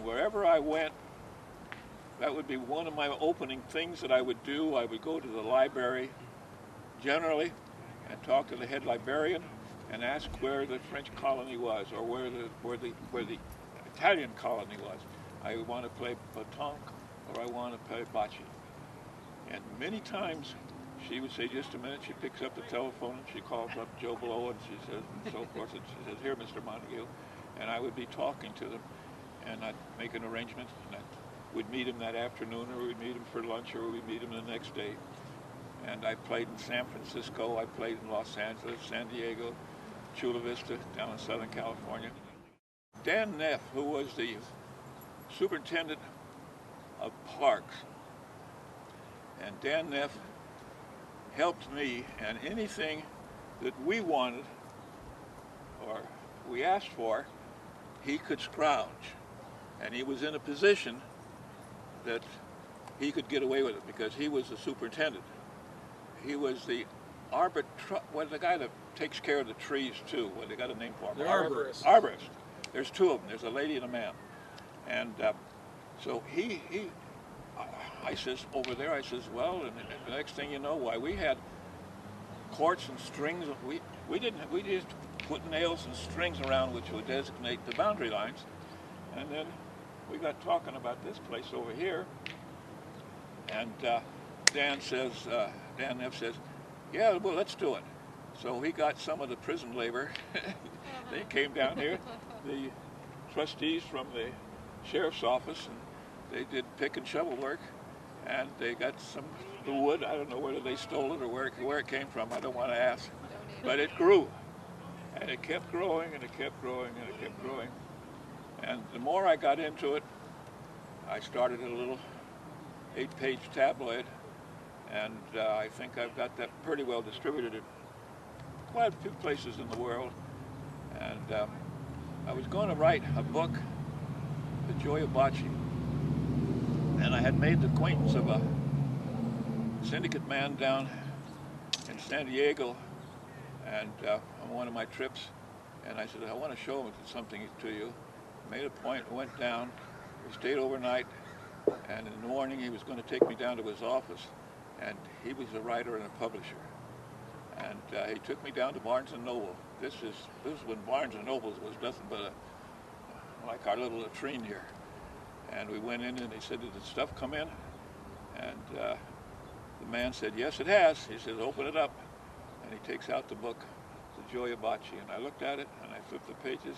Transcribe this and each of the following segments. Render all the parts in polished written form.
Wherever I went, that would be one of my opening things that I would do. I would go to the library generally and talk to the head librarian and ask where the French colony was, or where the Italian colony was. I want to play pétanque, or I want to play bocce. And many times she would say, just a minute. She picks up the telephone and she calls up Joe Blow, and she says, and so forth, and she says, here, Mr. Montague. And I would be talking to them, and I'd make an arrangement, and we'd meet him that afternoon, or we'd meet him for lunch, or we'd meet him the next day. And I played in San Francisco, I played in Los Angeles, San Diego, Chula Vista, down in Southern California. Dan Neff, who was the superintendent of parks, and Dan Neff helped me, and anything that we wanted or we asked for, he could scrounge. And he was in a position that he could get away with it because he was the superintendent. He was the the guy that takes care of the trees too. What they got a name for him? The arborist. Arborist. There's two of them. There's a lady and a man. And so I says, over there, I says, well, and the next thing you know, why, we had cords and strings. We just put nails and strings around which would designate the boundary lines. And then we got talking about this place over here. And Dan Neff says, yeah, well, let's do it. So he got some of the prison labor. They came down here, the trustees from the sheriff's office, and they did pick and shovel work, and they got some of the wood. I don't know whether they stole it or where it came from. I don't want to ask. But it grew, and it kept growing, and it kept growing, and it kept growing. And the more I got into it, I started a little 8-page tabloid, and I think I've got that pretty well distributed in quite a few places in the world. And I was going to write a book, The Joy of Bocce, and I had made the acquaintance of a syndicate man down in San Diego, and on one of my trips, and I said, I want to show something to you. Made a point, went down, we stayed overnight, and in the morning he was going to take me down to his office, and he was a writer and a publisher. And he took me down to Barnes & Noble. This is when Barnes & Noble was nothing but like our little latrine here. And we went in, and he said, did the stuff come in? And the man said, yes, it has. He said, open it up. And he takes out the book, The Joy of Bocce. And I looked at it, and I flipped the pages,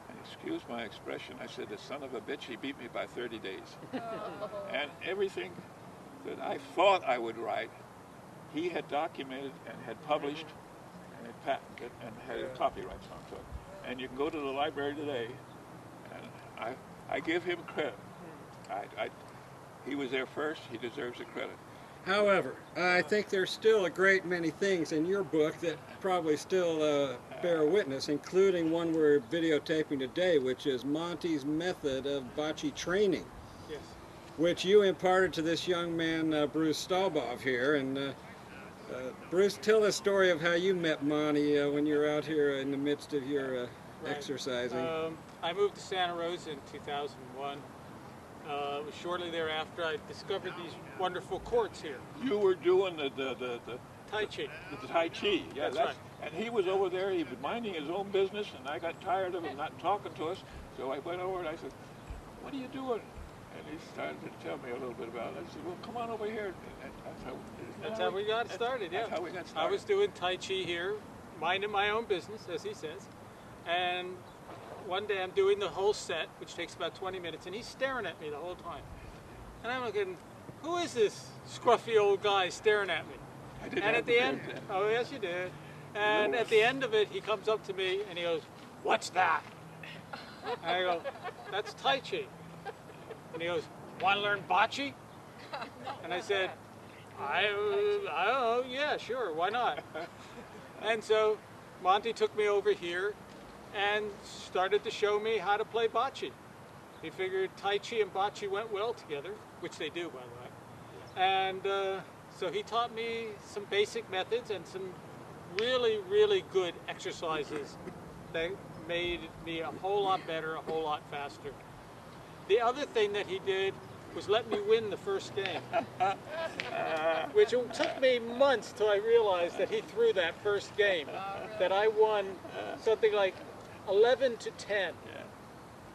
and excuse my expression, I said, the son of a bitch, he beat me by 30 days. Oh. And everything that I thought I would write, he had documented and had published and had patented and had copyrights onto it. And you can go to the library today, and I give him credit. He was there first, he deserves the credit. However, I think there's still a great many things in your book that probably still bear witness, including one we're videotaping today, which is Monty's method of bocce training. Yes. Which you imparted to this young man, Bruce Staubov here. And Bruce, tell the story of how you met Monty when you were out here in the midst of your exercising. I moved to Santa Rosa in 2001. It was shortly thereafter I discovered these wonderful courts here. You were doing the Tai Chi. The Tai Chi, yeah. That's right. And he was over there, he was minding his own business, and I got tired of him not talking to us, so I went over and I said, what are you doing? And he started to tell me a little bit about it. I said, well, come on over here. And that's how we got started, yeah. That's how we got started. I was doing Tai Chi here, minding my own business, as he says. And one day I'm doing the whole set, which takes about 20 minutes, and he's staring at me the whole time. And I'm looking, who is this scruffy old guy staring at me? I didn't and at the end, oh yes you did. And at the end of it, he comes up to me and he goes, what's that? And I go, that's Tai Chi. And he goes, want to learn bocce? And I said, I don't know, yeah, sure, why not? And so Monty took me over here and started to show me how to play bocce. He figured Tai Chi and bocce went well together, which they do, by the way. And so he taught me some basic methods and some really, really good exercises that made me a whole lot better, a whole lot faster. The other thing that he did was let me win the first game, which it took me months till I realized that he threw that first game, that I won something like 11-10.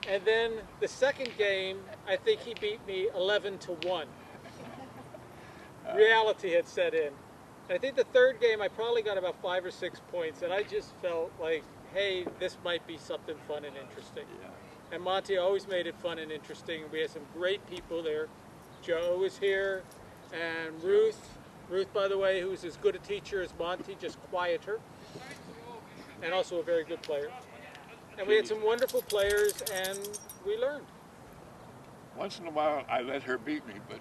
And then the second game, I think he beat me 11-1. Reality had set in. And I think the third game, I probably got about 5 or 6 points, and I just felt like, hey, this might be something fun and interesting. And Monty always made it fun and interesting. We had some great people there. Joe was here, and Ruth, by the way, who's as good a teacher as Monty, just quieter, and also a very good player. And we had some wonderful players, and we learned. Once in a while, I let her beat me, but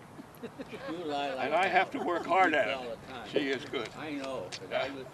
You lie like and I have to work hard at it. all the time. She is good. I know, 'cause I was